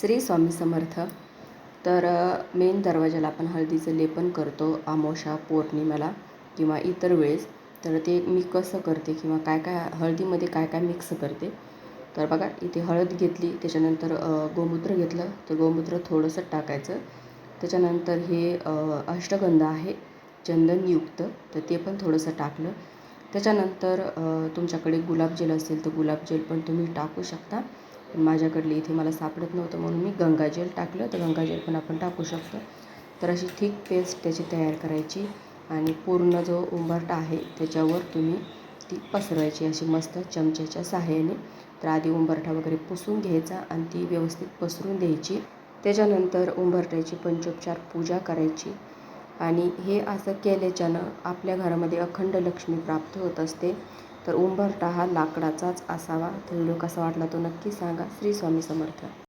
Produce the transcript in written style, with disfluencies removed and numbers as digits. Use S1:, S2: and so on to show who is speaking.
S1: श्री स्वामी समर्थ. तर मेन दरवाजाला आपण हळदीचं लेपन करतो अमावास्या पौर्णिमेला किंवा इतर वेळेस. तर ते मी कसं करते किंवा काय काय हळदीमध्ये काय काय मिक्स करते. तर बघा, इथे हळद घेतली, त्याच्यानंतर गोमूत्र घेतलं, तर गोमूत्र थोडंसं टाकायचं. त्याच्यानंतर हे अष्टगंध आहे चंदनयुक्त, तर ते पण थोडंसं टाकलं. त्याच्यानंतर तुमच्याकडे गुलाबजल असेल तर गुलाबजल पण तुम्ही टाकू शकता. पण माझ्याकडले इथे मला सापडत नव्हतं म्हणून मी गंगाजल टाकलं, तर गंगाजल पण आपण टाकू शकतो. तर अशी थिक पेस्ट त्याची तयार करायची आणि पूर्ण जो उंबरठा आहे त्याच्यावर तुम्ही ती पसरवायची अशी मस्त चमच्याच्या सहाय्याने. तर आधी उंबरठा वगैरे पुसून घ्यायचा आणि ती व्यवस्थित पसरून द्यायची. त्याच्यानंतर उंबरठ्याची पंचोपचार पूजा करायची आणि हे असं केल्याच्यानं आपल्या घरामध्ये अखंड लक्ष्मी प्राप्त होत असते. तर उंबरठा हा लाकडाचाच असावा. तर व्हिडिओ कसा वाटला तो नक्की सांगा. श्री स्वामी समर्थ.